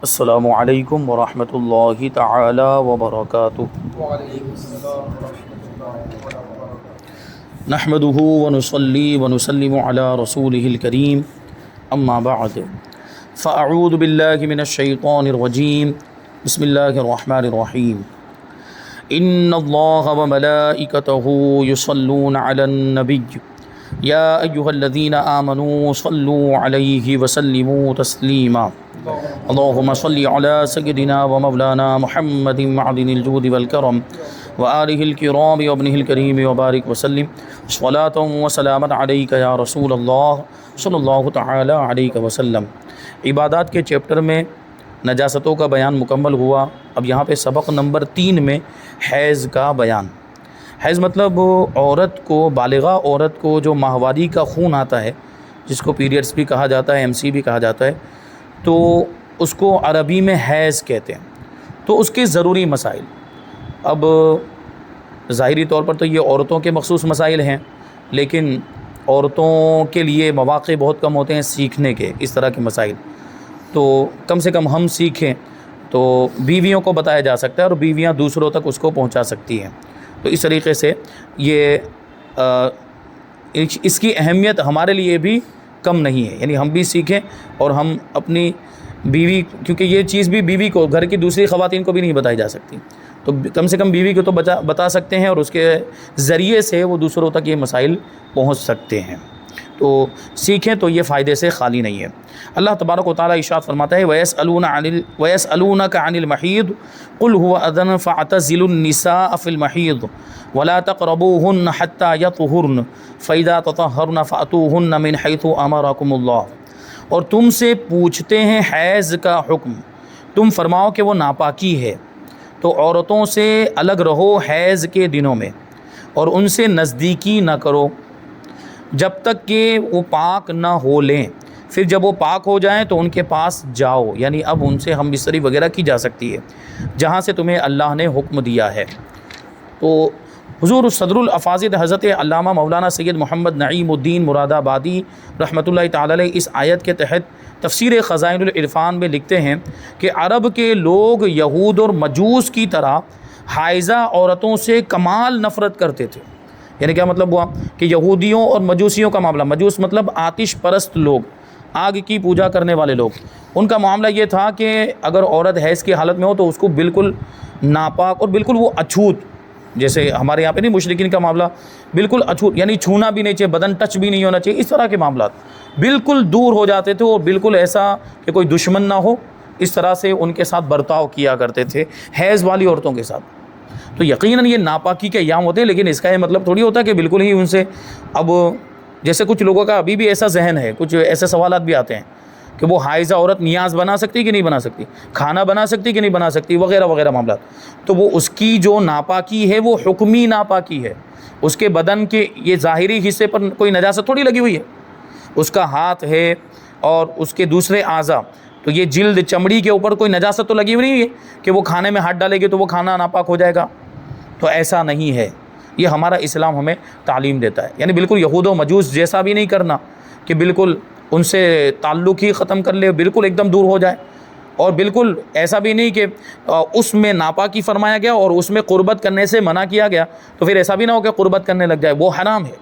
السلام علیکم ورحمۃ اللہ تعالی وبرکاتہ۔ وعلیکم السلام ورحمۃ اللہ وبرکاتہ۔ نحمده ونصلی ونسلم علی رسولہ الکریم، اما بعد فاعوذ باللہ من الشیطان الرجیم، بسم اللہ الرحمن الرحیم۔ ان اللہ وملائکتہ یصلون علی النبی یا ایہا الذین آمنوا صلوا علیہ وسلموا تسلیما۔ اللہم صلی علی سیدنا و مولانا محمد معدن الجود والکرم وآلہ الکرام وابنہ الکریم وبارک وسلم صلاۃ و سلاما علیک یا رسول اللہ صلی اللہ تعالی علیہ وسلم۔ عبادات کے چیپٹر میں نجاستوں کا بیان مکمل ہوا۔ اب یہاں پہ سبق نمبر 3 میں حیض کا بیان۔ حیض مطلب عورت کو، بالغہ عورت کو جو ماہواری کا خون آتا ہے، جس کو پیریڈز بھی کہا جاتا ہے، MC بھی کہا جاتا ہے، تو اس کو عربی میں حیض کہتے ہیں۔ تو اس کے ضروری مسائل، اب ظاہری طور پر تو یہ عورتوں کے مخصوص مسائل ہیں، لیکن عورتوں کے لیے مواقع بہت کم ہوتے ہیں سیکھنے کے اس طرح کے مسائل، تو کم سے کم ہم سیکھیں تو بیویوں کو بتایا جا سکتا ہے اور بیویاں دوسروں تک اس کو پہنچا سکتی ہیں۔ تو اس طریقے سے یہ اس کی اہمیت ہمارے لیے بھی کم نہیں ہے، یعنی ہم بھی سیکھیں اور ہم اپنی بیوی، کیونکہ یہ چیز بھی بیوی کو، گھر کی دوسری خواتین کو بھی نہیں بتائی جا سکتی، تو کم سے کم بیوی کو تو بتا سکتے ہیں اور اس کے ذریعے سے وہ دوسروں تک یہ مسائل پہنچ سکتے ہیں، تو سیکھیں تو یہ فائدے سے خالی نہیں ہے۔ اللہ تبارک و تعالیٰ ارشاد فرماتا ہے وَيَسْأَلُونَكَ عَنِ الْمَحِيضِ قُلْ هُوَ أَذًى فَاعْتَزِلُوا النِّسَاءَ فِي الْمَحِيضِ وَلَا تَقْرَبُوهُنَّ حَتَّى يَطْهُرْنَ فَإِذَا تَطَهَّرْنَ فَأْتُوهُنَّ مِنْ حَيْثُ أَمَرَكُمُ اللَّهُ۔ اور تم سے پوچھتے ہیں حیض کا حکم، تم فرماؤ کہ وہ ناپاکی ہے، تو عورتوں سے الگ رہو حیض کے دنوں میں اور ان سے نزدیکی نہ کرو جب تک کہ وہ پاک نہ ہو لیں، پھر جب وہ پاک ہو جائیں تو ان کے پاس جاؤ، یعنی اب ان سے ہم بستری وغیرہ کی جا سکتی ہے جہاں سے تمہیں اللہ نے حکم دیا ہے۔ تو حضور صدر الافاضل حضرت علامہ مولانا سید محمد نعیم الدین مراد آبادی رحمۃ اللہ تعالی علیہ اس آیت کے تحت تفسیر خزائن العرفان میں لکھتے ہیں کہ عرب کے لوگ یہود اور مجوس کی طرح حائضہ عورتوں سے کمال نفرت کرتے تھے۔ یعنی کیا مطلب ہوا کہ یہودیوں اور مجوسیوں کا معاملہ، مجوس مطلب آتش پرست لوگ، آگ کی پوجا کرنے والے لوگ، ان کا معاملہ یہ تھا کہ اگر عورت حیض کی حالت میں ہو تو اس کو بالکل ناپاک اور بالکل وہ اچھوت، جیسے ہمارے یہاں پہ نہیں مشرکین کا معاملہ، بالکل اچھوت، یعنی چھونا بھی نہیں چاہیے، بدن ٹچ بھی نہیں ہونا چاہیے، اس طرح کے معاملات بالکل دور ہو جاتے تھے، اور بالکل ایسا کہ کوئی دشمن نہ ہو، اس طرح سے ان کے ساتھ برتاؤ کیا کرتے تھے حیض والی عورتوں کے ساتھ۔ تو یقیناً یہ ناپاکی کے ایام ہوتے ہیں، لیکن اس کا یہ مطلب تھوڑی ہوتا ہے کہ بالکل ہی ان سے، اب جیسے کچھ لوگوں کا ابھی بھی ایسا ذہن ہے، کچھ ایسے سوالات بھی آتے ہیں کہ وہ حائضہ عورت نیاز بنا سکتی کہ نہیں بنا سکتی، کھانا بنا سکتی کہ نہیں بنا سکتی، وغیرہ وغیرہ معاملات، تو وہ اس کی جو ناپاکی ہے وہ حکمی ناپاکی ہے، اس کے بدن کے یہ ظاہری حصے پر کوئی نجاست تھوڑی لگی ہوئی ہے، اس کا ہاتھ ہے اور اس کے دوسرے اعضاء، تو یہ جلد چمڑی کے اوپر کوئی نجاست تو لگی ہوئی نہیں ہے کہ وہ کھانے میں ہاتھ ڈالے گی تو وہ کھانا ناپاک ہو جائے گا، تو ایسا نہیں ہے، یہ ہمارا اسلام ہمیں تعلیم دیتا ہے، یعنی بالکل یہود و مجوس جیسا بھی نہیں کرنا کہ بالکل ان سے تعلق ہی ختم کر لے، بالکل ایک دم دور ہو جائے، اور بالکل ایسا بھی نہیں کہ اس میں ناپاکی فرمایا گیا اور اس میں قربت کرنے سے منع کیا گیا تو پھر ایسا بھی نہ ہو کہ قربت کرنے لگ جائے، وہ حرام ہے۔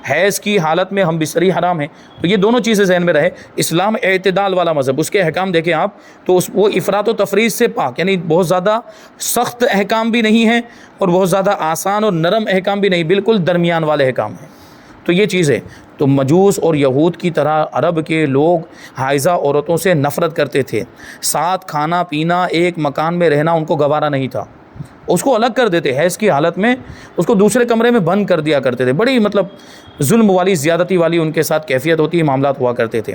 حیض کی حالت میں ہم بستری حرام ہے، تو یہ دونوں چیزیں ذہن میں رہے۔ اسلام اعتدال والا مذہب، اس کے احکام دیکھیں آپ تو وہ افراط و تفریط سے پاک، یعنی بہت زیادہ سخت احکام بھی نہیں ہیں اور بہت زیادہ آسان اور نرم احکام بھی نہیں، بالکل درمیان والے احکام ہیں۔ تو یہ چیز ہے، تو مجوس اور یہود کی طرح عرب کے لوگ حائضہ عورتوں سے نفرت کرتے تھے، ساتھ کھانا پینا، ایک مکان میں رہنا ان کو گوارا نہیں تھا، اس کو الگ کر دیتے، حیض کی حالت میں اس کو دوسرے کمرے میں بند کر دیا کرتے تھے، بڑی مطلب ظلم والی، زیادتی والی ان کے ساتھ کیفیت ہوتی ہے، معاملات ہوا کرتے تھے،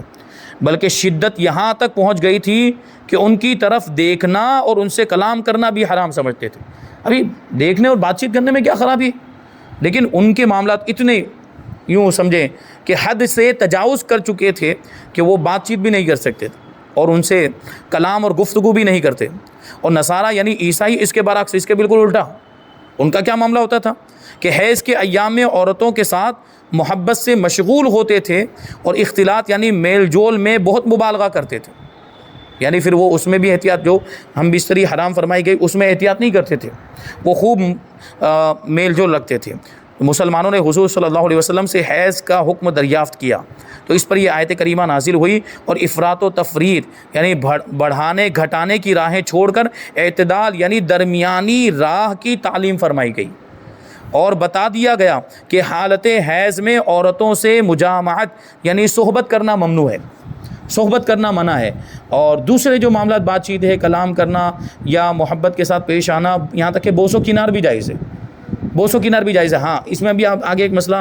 بلکہ شدت یہاں تک پہنچ گئی تھی کہ ان کی طرف دیکھنا اور ان سے کلام کرنا بھی حرام سمجھتے تھے۔ ابھی دیکھنے اور بات چیت کرنے میں کیا خرابی، لیکن ان کے معاملات اتنے یوں سمجھیں کہ حد سے تجاوز کر چکے تھے کہ وہ بات چیت بھی نہیں کر سکتے تھے اور ان سے کلام اور گفتگو بھی نہیں کرتے۔ اور نصارہ یعنی عیسائی اس کے برعکس، اس کے بالکل الٹا، ان کا کیا معاملہ ہوتا تھا کہ حیض کے ایام میں عورتوں کے ساتھ محبت سے مشغول ہوتے تھے اور اختلاط یعنی میل جول میں بہت مبالغہ کرتے تھے۔ یعنی پھر وہ اس میں بھی احتیاط، جو ہم بستری حرام فرمائی گئی اس میں احتیاط نہیں کرتے تھے، وہ خوب میل جول رکھتے تھے۔ مسلمانوں نے حضور صلی اللہ علیہ وسلم سے حیض کا حکم دریافت کیا تو اس پر یہ آیت کریمہ نازل ہوئی، اور افراط و تفریط یعنی بڑھانے گھٹانے کی راہیں چھوڑ کر اعتدال یعنی درمیانی راہ کی تعلیم فرمائی گئی، اور بتا دیا گیا کہ حالت حیض میں عورتوں سے مجامعت یعنی صحبت کرنا ممنوع ہے، صحبت کرنا منع ہے، اور دوسرے جو معاملات بات چیت ہے، کلام کرنا یا محبت کے ساتھ پیش آنا، یہاں تک کہ بوس و کنار بھی جائز ہے، بوس و کنار بھی جائز ہے۔ ہاں اس میں بھی آپ آگے ایک مسئلہ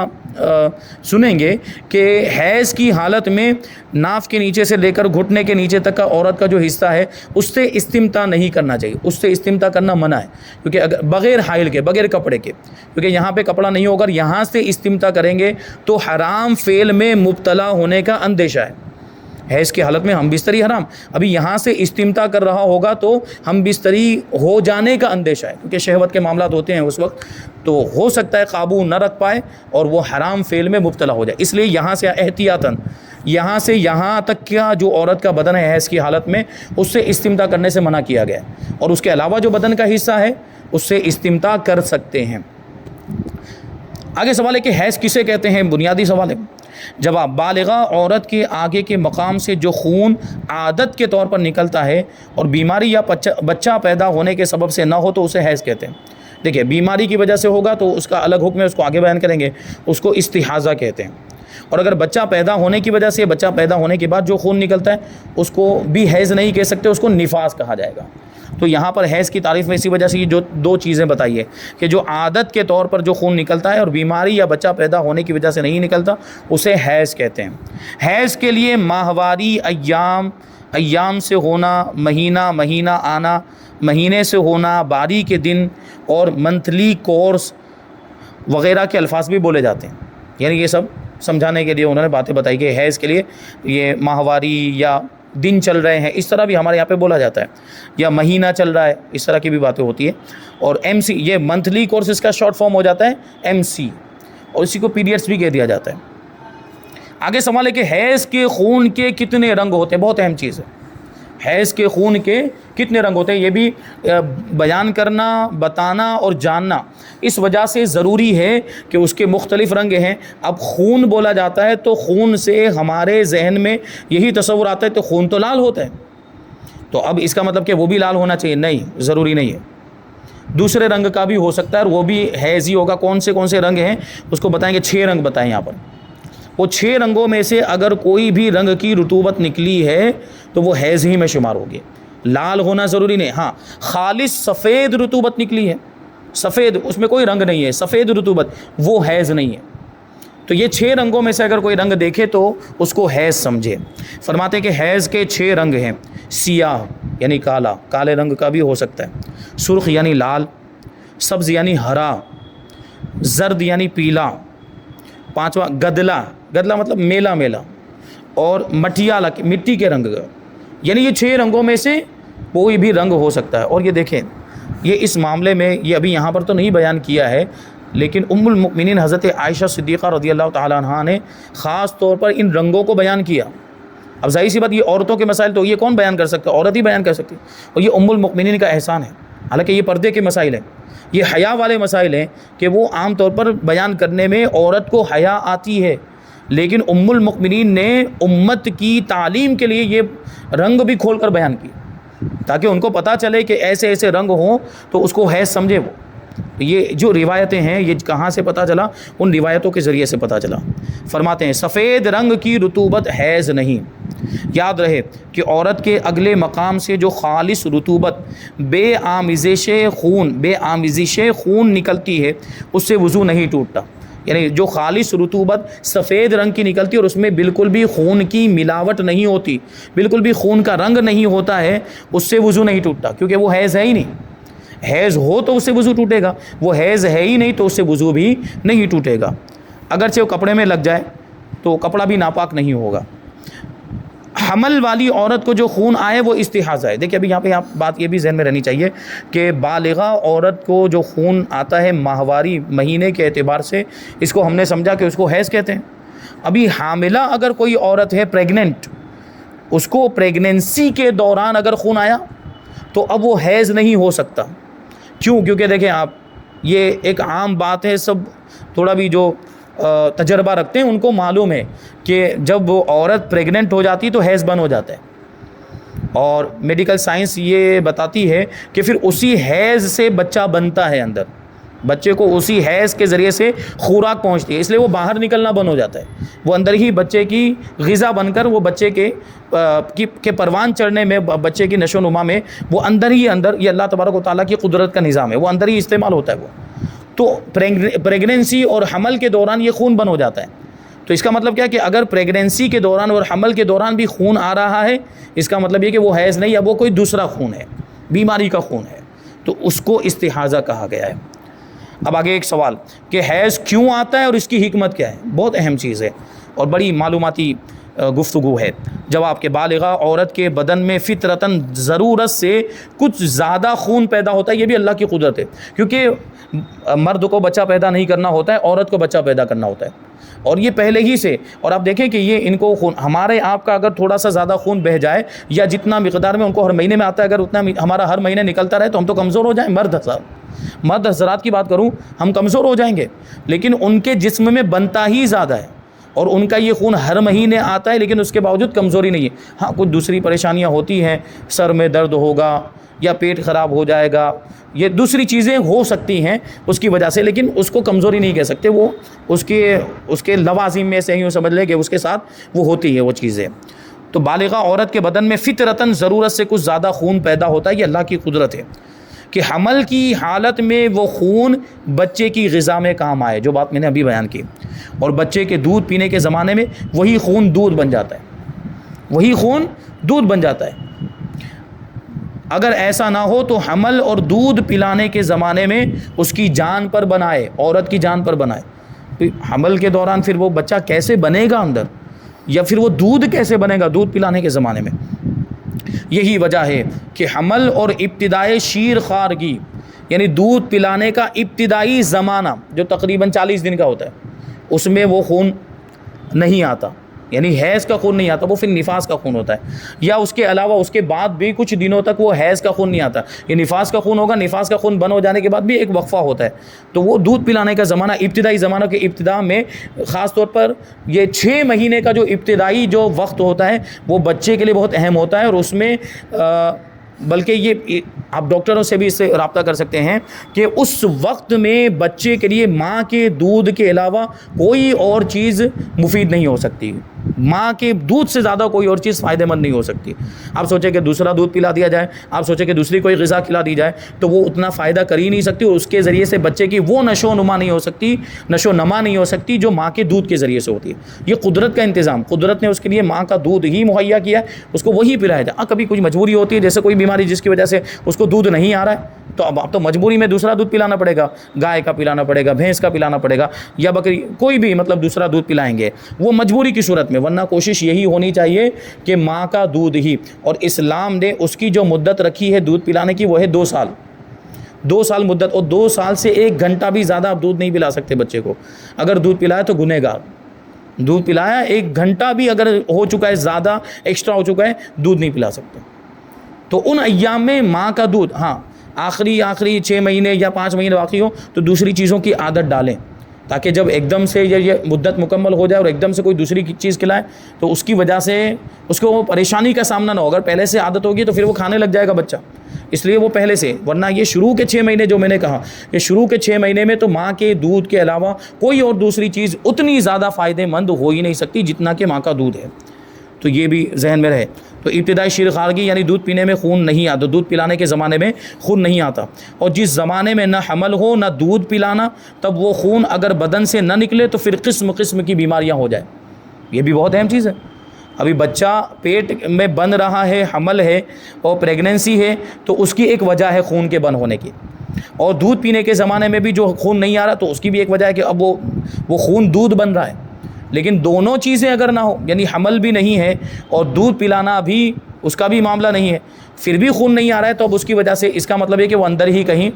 سنیں گے کہ حیض کی حالت میں ناف کے نیچے سے لے کر گھٹنے کے نیچے تک کا عورت کا جو حصہ ہے اس سے استمتاع نہیں کرنا چاہیے، اس سے استمتاع کرنا منع ہے، کیونکہ اگر بغیر حائل کے، بغیر کپڑے کے، کیونکہ یہاں پہ کپڑا نہیں ہوگا، یہاں سے استمتاع کریں گے تو حرام فعل میں مبتلا ہونے کا اندیشہ ہے۔ حیض کی حالت میں ہم بستری حرام، ابھی یہاں سے استمتاع کر رہا ہوگا تو ہم بستری ہو جانے کا اندیشہ ہے، کیونکہ شہوت کے معاملات ہوتے ہیں اس وقت، تو ہو سکتا ہے قابو نہ رکھ پائے اور وہ حرام فعل میں مبتلا ہو جائے، اس لیے یہاں سے احتیاطاً یہاں سے یہاں تک کیا جو عورت کا بدن ہے حیض کی حالت میں اس سے استمتاع کرنے سے منع کیا گیا ہے، اور اس کے علاوہ جو بدن کا حصہ ہے اس سے استمتاع کر سکتے ہیں۔ آگے سوال ہے کہ حیض کسے کہتے ہیں؟ بنیادی سوال ہے۔ جواب: بالغہ عورت کے آگے کے مقام سے جو خون عادت کے طور پر نکلتا ہے اور بیماری یا بچہ پیدا ہونے کے سبب سے نہ ہو تو اسے حیض کہتے ہیں۔ دیکھیے بیماری کی وجہ سے ہوگا تو اس کا الگ حکم ہے، اس کو آگے بیان کریں گے، اس کو استحاضہ کہتے ہیں، اور اگر بچہ پیدا ہونے کی وجہ سے، بچہ پیدا ہونے کے بعد جو خون نکلتا ہے اس کو بھی حیض نہیں کہہ سکتے، اس کو نفاس کہا جائے گا۔ تو یہاں پر حیض کی تعریف میں اسی وجہ سے یہ جو دو چیزیں بتائیے کہ جو عادت کے طور پر جو خون نکلتا ہے اور بیماری یا بچہ پیدا ہونے کی وجہ سے نہیں نکلتا اسے حیض کہتے ہیں۔ حیض کے لیے ماہواری ایام سے ہونا، مہینہ آنا، مہینے سے ہونا، باری کے دن اور منتھلی کورس وغیرہ کے الفاظ بھی بولے جاتے ہیں، یعنی یہ سب سمجھانے کے لیے انہوں نے باتیں بتائی کہ حیض کے لیے یہ ماہواری یا دن چل رہے ہیں، اس طرح بھی ہمارے یہاں پہ بولا جاتا ہے، یا مہینہ چل رہا ہے، اس طرح کی بھی باتیں ہوتی ہے۔ اور ایم سی، یہ منتھلی کورس اس کا شارٹ فارم ہو جاتا ہے ایم سی، اور اسی کو پیریڈس بھی کہہ دیا جاتا ہے۔ آگے سوال ہے کہ حیض کے خون کے کتنے رنگ ہوتے ہیں؟ بہت اہم چیز ہے، حیض کے خون کے کتنے رنگ ہوتے ہیں یہ بھی بیان کرنا، بتانا اور جاننا اس وجہ سے ضروری ہے کہ اس کے مختلف رنگ ہیں۔ اب خون بولا جاتا ہے تو خون سے ہمارے ذہن میں یہی تصور آتا ہے تو خون تو لال ہوتا ہے، تو اب اس کا مطلب کہ وہ بھی لال ہونا چاہیے؟ نہیں، ضروری نہیں ہے، دوسرے رنگ کا بھی ہو سکتا ہے اور وہ بھی حیض ہی ہوگا۔ کون سے رنگ ہیں اس کو بتائیں گے، 6 رنگ بتائیں یہاں پر۔ وہ 6 رنگوں میں سے اگر کوئی بھی رنگ کی رطوبت نکلی ہے تو وہ حیض ہی میں شمار ہوگی، لال ہونا ضروری نہیں۔ ہاں خالص سفید رطوبت نکلی ہے، سفید، اس میں کوئی رنگ نہیں ہے، سفید رطوبت، وہ حیض نہیں ہے۔ تو یہ 6 رنگوں میں سے اگر کوئی رنگ دیکھے تو اس کو حیض سمجھے۔ فرماتے ہیں کہ حیض کے 6 رنگ ہیں: سیاہ یعنی کالا، کالے رنگ کا بھی ہو سکتا ہے، سرخ یعنی لال، سبز یعنی ہرا، زرد یعنی پیلا، 5واں گدلا مطلب میلا، اور مٹیالا مٹی کے رنگ کا، یعنی یہ 6 رنگوں میں سے کوئی بھی رنگ ہو سکتا ہے۔ اور یہ دیکھیں، یہ اس معاملے میں یہ ابھی یہاں پر تو نہیں بیان کیا ہے، لیکن ام المؤمنین حضرت عائشہ صدیقہ رضی اللہ تعالیٰ عنہا نے خاص طور پر ان رنگوں کو بیان کیا۔ اب ظاہر سی بات، یہ عورتوں کے مسائل تو یہ کون بیان کر سکتا ہے؟ عورت ہی بیان کر سکتی ہے، اور یہ ام المؤمنین کا احسان ہے۔ حالانکہ یہ پردے کے مسائل ہیں، یہ حیا والے مسائل ہیں کہ وہ عام طور پر بیان کرنے میں عورت کو حیا آتی ہے، لیکن ام المؤمنین نے امت کی تعلیم کے لیے یہ رنگ بھی کھول کر بیان کیے تاکہ ان کو پتہ چلے کہ ایسے ایسے رنگ ہوں تو اس کو حیض سمجھے وہ۔ یہ جو روایتیں ہیں یہ کہاں سے پتہ چلا؟ ان روایتوں کے ذریعے سے پتہ چلا۔ فرماتے ہیں سفید رنگ کی رطوبت حیض نہیں۔ یاد رہے کہ عورت کے اگلے مقام سے جو خالص رطوبت بے آمیزش خون نکلتی ہے اس سے وضو نہیں ٹوٹتا، یعنی جو خالص رطوبت سفید رنگ کی نکلتی ہے اور اس میں بالکل بھی خون کی ملاوٹ نہیں ہوتی، بالکل بھی خون کا رنگ نہیں ہوتا ہے، اس سے وضو نہیں ٹوٹتا، کیونکہ وہ حیض ہے ہی نہیں۔ حیض ہو تو اس سے وضو ٹوٹے گا، وہ حیض ہے ہی نہیں تو اس سے وضو بھی نہیں ٹوٹے گا۔ اگرچہ وہ کپڑے میں لگ جائے تو کپڑا بھی ناپاک نہیں ہوگا۔ حمل والی عورت کو جو خون آئے وہ استحاضہ ہے۔ دیکھیں ابھی یہاں پہ بات یہ بھی ذہن میں رہنی چاہیے کہ بالغہ عورت کو جو خون آتا ہے ماہواری مہینے کے اعتبار سے، اس کو ہم نے سمجھا کہ اس کو حیض کہتے ہیں۔ ابھی حاملہ اگر کوئی عورت ہے، پریگننٹ، اس کو پریگننسی کے دوران اگر خون آیا تو اب وہ حیض نہیں ہو سکتا. کیوں؟ کیونکہ دیکھیں آپ، یہ ایک عام بات ہے، سب تھوڑا بھی جو تجربہ رکھتے ہیں ان کو معلوم ہے کہ جب وہ عورت پریگننٹ ہو جاتی تو حیض بند ہو جاتا ہے، اور میڈیکل سائنس یہ بتاتی ہے کہ پھر اسی حیض سے بچہ بنتا ہے، اندر بچے کو اسی حیض کے ذریعے سے خوراک پہنچتی ہے، اس لیے وہ باہر نکلنا بند ہو جاتا ہے. وہ اندر ہی بچے کی غذا بن کر وہ بچے کے پروان چڑھنے میں، بچے کی نشو و نما میں وہ اندر ہی اندر، یہ اللہ تبارک و تعالیٰ کی قدرت کا نظام ہے، وہ اندر ہی استعمال ہوتا ہے. وہ تو پریگننسی اور حمل کے دوران یہ خون بند ہو جاتا ہے. تو اس کا مطلب کیا کہ اگر پریگننسی کے دوران اور حمل کے دوران بھی خون آ رہا ہے، اس کا مطلب یہ کہ وہ حیض نہیں، اب وہ کوئی دوسرا خون ہے، بیماری کا خون ہے، تو اس کو استحاضہ کہا گیا ہے. اب آگے ایک سوال کہ حیض کیوں آتا ہے اور اس کی حکمت کیا ہے؟ بہت اہم چیز ہے اور بڑی معلوماتی گفتگو ہے. جواب کہ بالغہ عورت کے بدن میں فطرتاً ضرورت سے کچھ زیادہ خون پیدا ہوتا ہے، یہ بھی اللہ کی قدرت ہے، کیونکہ مرد کو بچہ پیدا نہیں کرنا ہوتا ہے، عورت کو بچہ پیدا کرنا ہوتا ہے، اور یہ پہلے ہی سے. اور آپ دیکھیں کہ یہ ان کو خون، ہمارے آپ کا اگر تھوڑا سا زیادہ خون بہہ جائے یا جتنا مقدار میں ان کو ہر مہینے میں آتا ہے، اگر اتنا ہمارا ہر مہینے نکلتا رہے تو ہم تو کمزور ہو جائیں. مرد حضرات کی بات کروں، ہم کمزور ہو جائیں گے، لیکن ان کے جسم میں بنتا ہی زیادہ ہے اور ان کا یہ خون ہر مہینے آتا ہے، لیکن اس کے باوجود کمزوری نہیں ہے. ہاں کچھ دوسری پریشانیاں ہوتی ہیں، سر میں درد ہوگا یا پیٹ خراب ہو جائے گا، یہ دوسری چیزیں ہو سکتی ہیں اس کی وجہ سے، لیکن اس کو کمزوری نہیں کہہ سکتے. وہ اس کے لوازم میں سے یوں سمجھ لیں کہ اس کے ساتھ وہ ہوتی ہے وہ چیزیں. تو بالغہ عورت کے بدن میں فطرتاً ضرورت سے کچھ زیادہ خون پیدا ہوتا ہے، یہ اللہ کی قدرت ہے کہ حمل کی حالت میں وہ خون بچے کی غذا میں کام آئے، جو بات میں نے ابھی بیان کی، اور بچے کے دودھ پینے کے زمانے میں وہی خون دودھ بن جاتا ہے، وہی خون دودھ بن جاتا ہے. اگر ایسا نہ ہو تو حمل اور دودھ پلانے کے زمانے میں اس کی جان پر بنائے، عورت کی جان پر بنائے. حمل کے دوران پھر وہ بچہ کیسے بنے گا اندر، یا پھر وہ دودھ کیسے بنے گا دودھ پلانے کے زمانے میں. یہی وجہ ہے کہ حمل اور ابتدائی شیر خارگی، یعنی دودھ پلانے کا ابتدائی زمانہ جو تقریباً 40 دن کا ہوتا ہے، اس میں وہ خون نہیں آتا، یعنی حیض کا خون نہیں آتا، وہ پھر نفاس کا خون ہوتا ہے. یا اس کے علاوہ اس کے بعد بھی کچھ دنوں تک وہ حیض کا خون نہیں آتا، یہ نفاس کا خون ہوگا. نفاس کا خون بند ہو جانے کے بعد بھی ایک وقفہ ہوتا ہے. تو وہ دودھ پلانے کا زمانہ، ابتدائی زمانہ کے ابتدا میں خاص طور پر یہ 6 مہینے کا جو ابتدائی جو وقت ہوتا ہے وہ بچے کے لیے بہت اہم ہوتا ہے. اور اس میں بلکہ یہ آپ ڈاکٹروں سے بھی اس سے رابطہ کر سکتے ہیں کہ اس وقت میں بچے کے لیے ماں کے دودھ کے علاوہ کوئی اور چیز مفید نہیں ہو سکتی. ماں کے دودھ سے زیادہ کوئی اور چیز فائدہ مند نہیں ہو سکتی. آپ سوچیں کہ دوسرا دودھ پلا دیا جائے، آپ سوچیں کہ دوسری کوئی غذا کھلا دی جائے تو وہ اتنا فائدہ کر ہی نہیں سکتی، اور اس کے ذریعے سے بچے کی وہ نشو و نما نہیں ہو سکتی جو ماں کے دودھ کے ذریعے سے ہوتی ہے. یہ قدرت کا انتظام، قدرت نے اس کے لیے ماں کا دودھ ہی مہیا کیا ہے، اس کو وہی پلایا جائے. کبھی کچھ مجبوری ہوتی ہے، جیسے کوئی بیماری جس کی وجہ سے اس کو دودھ نہیں آ رہا ہے، تو اب آپ تو مجبوری میں دوسرا دودھ پلانا پڑے گا، گائے کا پلانا پڑے گا، بھینس کا پلانا پڑے گا، یا بکری، کوئی بھی مطلب دوسرا دودھ پلائیں گے وہ مجبوری کی صورت میں. ورنہ کوشش یہی ہونی چاہیے کہ ماں کا دودھ ہی. اور اسلام نے اس کی جو مدت رکھی ہے دودھ پلانے کی وہ ہے 2 سال. 2 سال مدت، اور 2 سال سے 1 گھنٹہ بھی زیادہ آپ دودھ نہیں پلا سکتے بچے کو. اگر دودھ پلایا تو گنہگار. دودھ پلایا 1 گھنٹہ بھی اگر ہو چکا ہے، زیادہ ایکسٹرا ہو چکا ہے، دودھ نہیں پلا سکتے. تو ان ایام میں ماں کا دودھ، ہاں آخری 6 مہینے یا 5 مہینے باقی ہو تو دوسری چیزوں کی عادت ڈالیں، تاکہ جب ایک دم سے یہ مدت مکمل ہو جائے اور ایک دم سے کوئی دوسری چیز کھلائے تو اس کی وجہ سے اس کو وہ پریشانی کا سامنا نہ ہو. اگر پہلے سے عادت ہوگی تو پھر وہ کھانے لگ جائے گا بچہ، اس لیے وہ پہلے سے. ورنہ یہ شروع کے 6 مہینے جو میں نے کہا، یہ شروع کے 6 مہینے میں تو ماں کے دودھ کے علاوہ کوئی اور دوسری چیز اتنی زیادہ فائدہ مند ہو ہی نہیں سکتی جتنا کہ ماں کا دودھ ہے. تو یہ بھی ذہن میں رہے. تو ابتدائی شیر خارگی یعنی دودھ پینے میں خون نہیں آتا، دودھ پلانے کے زمانے میں خون نہیں آتا. اور جس زمانے میں نہ حمل ہو نہ دودھ پلانا، تب وہ خون اگر بدن سے نہ نکلے تو پھر قسم قسم کی بیماریاں ہو جائیں. یہ بھی بہت اہم چیز ہے. ابھی بچہ پیٹ میں بن رہا ہے، حمل ہے اور پریگننسی ہے، تو اس کی ایک وجہ ہے خون کے بند ہونے کی. اور دودھ پینے کے زمانے میں بھی جو خون نہیں آ رہا تو اس کی بھی ایک وجہ ہے کہ اب وہ خون دودھ بن رہا ہے. لیکن دونوں چیزیں اگر نہ ہو، یعنی حمل بھی نہیں ہے اور دودھ پلانا بھی اس کا بھی معاملہ نہیں ہے، پھر بھی خون نہیں آ رہا ہے، تو اب اس کی وجہ سے اس کا مطلب ہے کہ وہ اندر ہی کہیں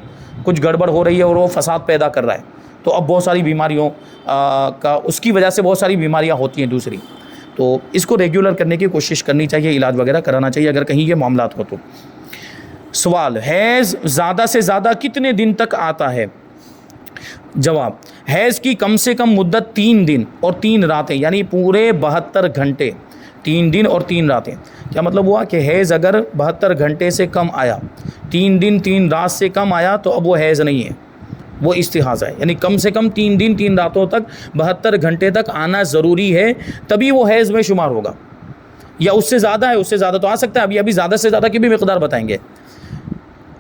کچھ گڑبڑ ہو رہی ہے اور وہ فساد پیدا کر رہا ہے. تو اب بہت ساری بیماریوں کا اس کی وجہ سے بہت ساری بیماریاں ہوتی ہیں دوسری. تو تو اس کو ریگولر کرنے کی کوشش کرنی چاہیے، علاج وغیرہ کرانا چاہیے اگر کہیں یہ معاملات ہو تو۔ سوال، حیض زیادہ سے زیادہ کتنے دن تک آتا ہے؟ جواب، حیض کی کم سے کم مدت 3 دن اور 3 راتیں، یعنی پورے 72 گھنٹے، 3 دن اور 3 راتیں۔ کیا مطلب ہوا کہ حیض اگر 72 گھنٹے سے کم آیا، 3 دن 3 رات سے کم آیا تو اب وہ حیض نہیں ہے، وہ استحاضہ ہے، یعنی کم سے کم 3 دن 3 راتوں تک 72 گھنٹے تک آنا ضروری ہے، تبھی وہ حیض میں شمار ہوگا۔ یا اس سے زیادہ ہے، اس سے زیادہ تو آ سکتا ہے، ابھی زیادہ سے زیادہ کی بھی مقدار بتائیں گے۔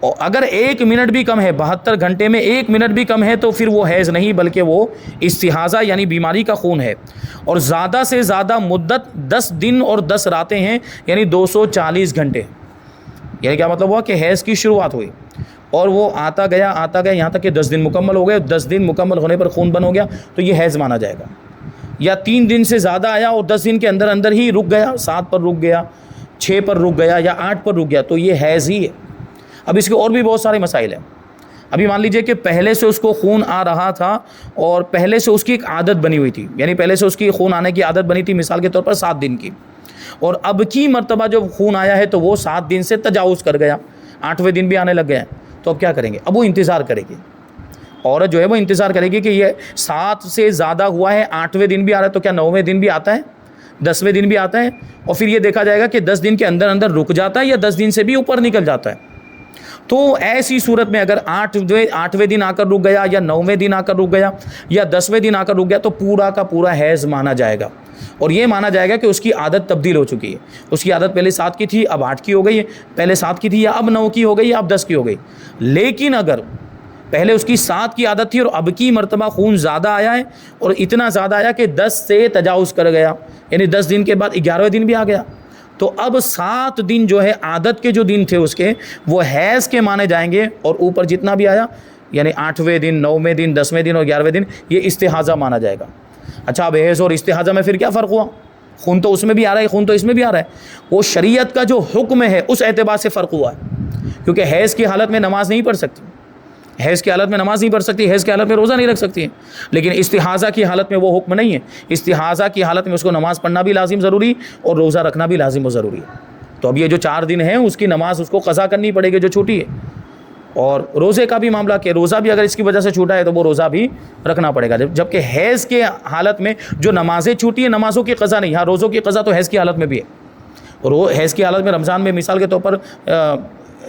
اور اگر 1 منٹ بھی کم ہے، 72 گھنٹے میں 1 منٹ بھی کم ہے تو پھر وہ حیض نہیں بلکہ وہ استحاضہ یعنی بیماری کا خون ہے۔ اور زیادہ سے زیادہ مدت 10 دن اور 10 راتیں ہیں، یعنی 240 گھنٹے۔ یعنی کیا مطلب ہوا کہ حیض کی شروعات ہوئی اور وہ آتا گیا یہاں تک کہ 10 دن مکمل ہو گئے، 10 دن مکمل ہونے پر خون بند ہو گیا تو یہ حیض مانا جائے گا۔ یا 3 دن سے زیادہ آیا اور 10 دن کے اندر اندر ہی رک گیا، 7 پر رک گیا، 6 پر رک گیا یا 8 پر رک گیا تو یہ حیض ہی ہے۔ اب اس کے اور بھی بہت سارے مسائل ہیں۔ ابھی مان لیجئے کہ پہلے سے اس کو خون آ رہا تھا اور پہلے سے اس کی ایک عادت بنی ہوئی تھی، یعنی پہلے سے اس کی خون آنے کی عادت بنی تھی، مثال کے طور پر 7 دن کی، اور اب کی مرتبہ جب خون آیا ہے تو وہ 7 دن سے تجاوز کر گیا، 8ویں دن بھی آنے لگ گیا، تو اب کیا کریں گے؟ اب وہ انتظار کرے گی، عورت جو ہے وہ انتظار کرے گی کہ یہ 7 سے زیادہ ہوا ہے، 8ویں دن بھی آ رہا ہے تو کیا 9ویں دن بھی آتا ہے، 10ویں دن بھی آتا ہے، اور پھر یہ دیکھا جائے گا کہ 10 دن کے اندر اندر رک جاتا ہے یا 10 دن سے بھی اوپر نکل جاتا ہے۔ تو ایسی صورت میں اگر 8ویں دن آ کر رک گیا یا 9ویں دن آ کر رک گیا یا 10ویں دن آ کر رک گیا تو پورا کا پورا حیض مانا جائے گا، اور یہ مانا جائے گا کہ اس کی عادت تبدیل ہو چکی ہے۔ اس کی عادت پہلے 7 کی تھی، اب 8 کی ہو گئی ہے، پہلے 7 کی تھی یا اب 9 کی ہو گئی یا اب 10 کی ہو گئی۔ لیکن اگر پہلے اس کی 7 کی عادت تھی اور اب کی مرتبہ خون زیادہ آیا ہے اور اتنا زیادہ آیا کہ 10 سے تجاوز کر گیا، یعنی 10 دن کے بعد 11ویں دن بھی آ گیا، تو اب 7 دن جو ہے عادت کے جو دن تھے اس کے وہ حیض کے مانے جائیں گے، اور اوپر جتنا بھی آیا یعنی 8ویں دن، 9ویں دن، 10ویں دن اور 11ویں دن یہ استحاضہ مانا جائے گا۔ اچھا، اب حیض اور استحاضہ میں پھر کیا فرق ہوا؟ خون تو اس میں بھی آ رہا ہے، خون تو اس میں بھی آ رہا ہے، وہ شریعت کا جو حکم ہے اس اعتبار سے فرق ہوا ہے، کیونکہ حیض کی حالت میں نماز نہیں پڑھ سکتی، حیض کی حالت میں نماز نہیں پڑھ سکتی، حیض کی حالت میں روزہ نہیں رکھ سکتی ہے، لیکن استحاضہ کی حالت میں وہ حکم نہیں ہے۔ استحاضہ کی حالت میں اس کو نماز پڑھنا بھی لازم ضروری اور روزہ رکھنا بھی لازم و ضروری ہے۔ تو اب یہ جو 4 دن ہیں اس کی نماز اس کو قضا کرنی پڑے گی جو چھوٹی ہے، اور روزے کا بھی معاملہ کہ روزہ بھی اگر اس کی وجہ سے چھوٹا ہے تو وہ روزہ بھی رکھنا پڑے گا، جبکہ حیض کے حالت میں جو نمازیں چھوٹی ہیں نمازوں کی قضا نہیں، ہاں روزوں کی قضا تو حیض کی حالت میں بھی ہے۔ حیض کی حالت میں رمضان میں مثال کے طور پر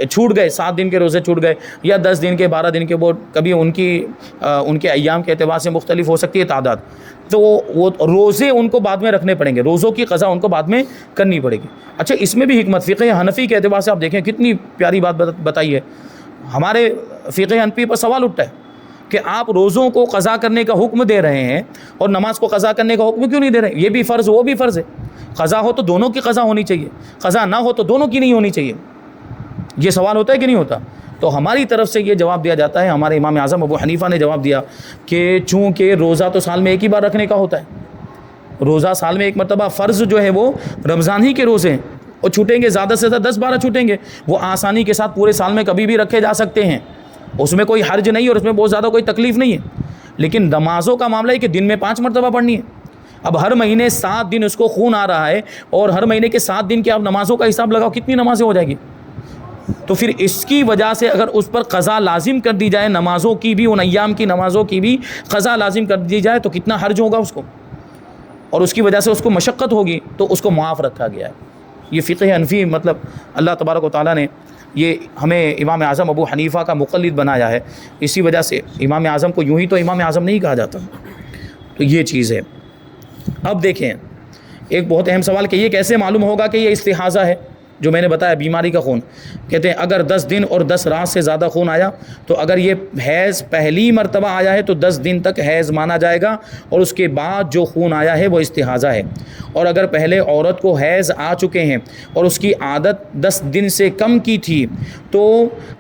چھوٹ گئے، 7 دن کے روزے چھوٹ گئے یا 10 دن کے 12 دن کے، وہ کبھی ان کے ایام کے اعتبار سے مختلف ہو سکتی ہے تعداد، تو وہ روزے ان کو بعد میں رکھنے پڑیں گے، روزوں کی قضا ان کو بعد میں کرنی پڑے گی۔ اچھا، اس میں بھی حکمت فقہ حنفی کے اعتبار سے آپ دیکھیں کتنی پیاری بات بتائی ہے۔ ہمارے فقہ حنفی پر سوال اٹھتا ہے کہ آپ روزوں کو قضا کرنے کا حکم دے رہے ہیں اور نماز کو قضا کرنے کا حکم کیوں نہیں دے رہے؟ یہ بھی فرض وہ بھی فرض ہے، قضا ہو تو دونوں کی قضا ہونی چاہیے، قضا نہ ہو تو دونوں کی نہیں ہونی چاہیے۔ یہ سوال ہوتا ہے کہ نہیں ہوتا؟ تو ہماری طرف سے یہ جواب دیا جاتا ہے، ہمارے امام اعظم ابو حنیفہ نے جواب دیا کہ چونکہ روزہ تو سال میں ایک ہی بار رکھنے کا ہوتا ہے، روزہ سال میں ایک مرتبہ، فرض جو ہے وہ رمضان ہی کے روزے ہیں، اور چھوٹیں گے زیادہ سے زیادہ 10-12 چھوٹیں گے، وہ آسانی کے ساتھ پورے سال میں کبھی بھی رکھے جا سکتے ہیں، اس میں کوئی حرج نہیں اور اس میں بہت زیادہ کوئی تکلیف نہیں ہے۔ لیکن نمازوں کا معاملہ ہے کہ دن میں 5 مرتبہ پڑھنی ہے۔ اب ہر مہینے 7 دن اس کو خون آ رہا ہے اور ہر مہینے کے 7 دن کے آپ نمازوں کا حساب لگاؤ، کتنی نمازیں ہو جائے گی؟ تو پھر اس کی وجہ سے اگر اس پر قضا لازم کر دی جائے، نمازوں کی بھی، ان ایام کی نمازوں کی بھی قضا لازم کر دی جائے تو کتنا حرج ہوگا اس کو، اور اس کی وجہ سے اس کو مشقت ہوگی، تو اس کو معاف رکھا گیا ہے۔ یہ فقہ حنفی مطلب اللہ تبارک و تعالیٰ نے یہ ہمیں امام اعظم ابو حنیفہ کا مقلد بنایا ہے، اسی وجہ سے امام اعظم کو یوں ہی تو امام اعظم نہیں کہا جاتا، تو یہ چیز ہے۔ اب دیکھیں ایک بہت اہم سوال کہ یہ کیسے معلوم ہوگا کہ یہ استحاضہ ہے، جو میں نے بتایا بیماری کا خون، کہتے ہیں اگر 10 دن اور 10 رات سے زیادہ خون آیا تو اگر یہ حیض پہلی مرتبہ آیا ہے تو 10 دن تک حیض مانا جائے گا، اور اس کے بعد جو خون آیا ہے وہ استحاضہ ہے۔ اور اگر پہلے عورت کو حیض آ چکے ہیں اور اس کی عادت 10 دن سے کم کی تھی تو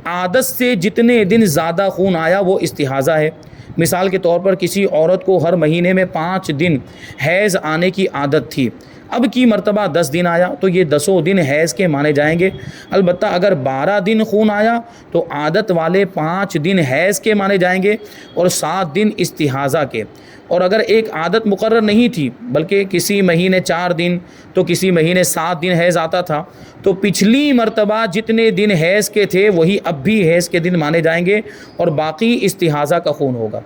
عادت سے جتنے دن زیادہ خون آیا وہ استحاضہ ہے۔ مثال کے طور پر کسی عورت کو ہر مہینے میں 5 دن حیض آنے کی عادت تھی، اب کی مرتبہ 10 دن آیا تو یہ 10 دن حیض کے مانے جائیں گے. البتہ اگر 12 دن خون آیا تو عادت والے 5 دن حیض کے مانے جائیں گے اور 7 دن استحاضہ کے. اور اگر ایک عادت مقرر نہیں تھی بلکہ کسی مہینے 4 دن تو کسی مہینے 7 دن حیض آتا تھا تو پچھلی مرتبہ جتنے دن حیض کے تھے وہی اب بھی حیض کے دن مانے جائیں گے اور باقی استحاضہ کا خون ہوگا.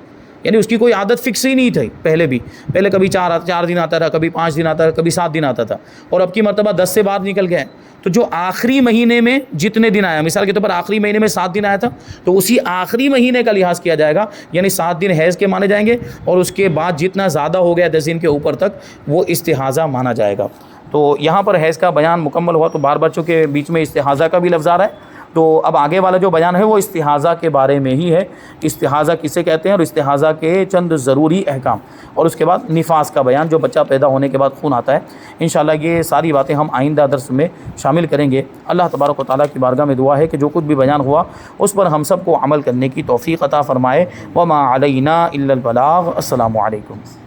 یعنی اس کی کوئی عادت فکس ہی نہیں تھی پہلے کبھی 4 دن آتا تھا, کبھی 5 دن آتا تھا, کبھی 7 دن آتا تھا اور اب کی مرتبہ 10 سے بعد نکل گئے. تو جو آخری مہینے میں جتنے دن آیا, مثال کے طور پر آخری مہینے میں 7 دن آیا تھا تو اسی آخری مہینے کا لحاظ کیا جائے گا, یعنی 7 دن حیض کے مانے جائیں گے اور اس کے بعد جتنا زیادہ ہو گیا 10 دن کے اوپر تک وہ استحاضہ مانا جائے گا. تو یہاں پر حیض کا بیان مکمل ہوا. تو بار بار چونکہ بیچ میں استحاضہ کا بھی لفظ آ رہا ہے تو اب آگے والا جو بیان ہے وہ استحاضہ کے بارے میں ہی ہے. استحاضہ کسے کہتے ہیں اور استحاضہ کے چند ضروری احکام, اور اس کے بعد نفاس کا بیان جو بچہ پیدا ہونے کے بعد خون آتا ہے. انشاءاللہ یہ ساری باتیں ہم آئندہ درس میں شامل کریں گے. اللہ تبارک و تعالیٰ کی بارگاہ میں دعا ہے کہ جو کچھ بھی بیان ہوا اس پر ہم سب کو عمل کرنے کی توفیق عطا فرمائے. وما علینا الا البلاغ. السلام علیکم.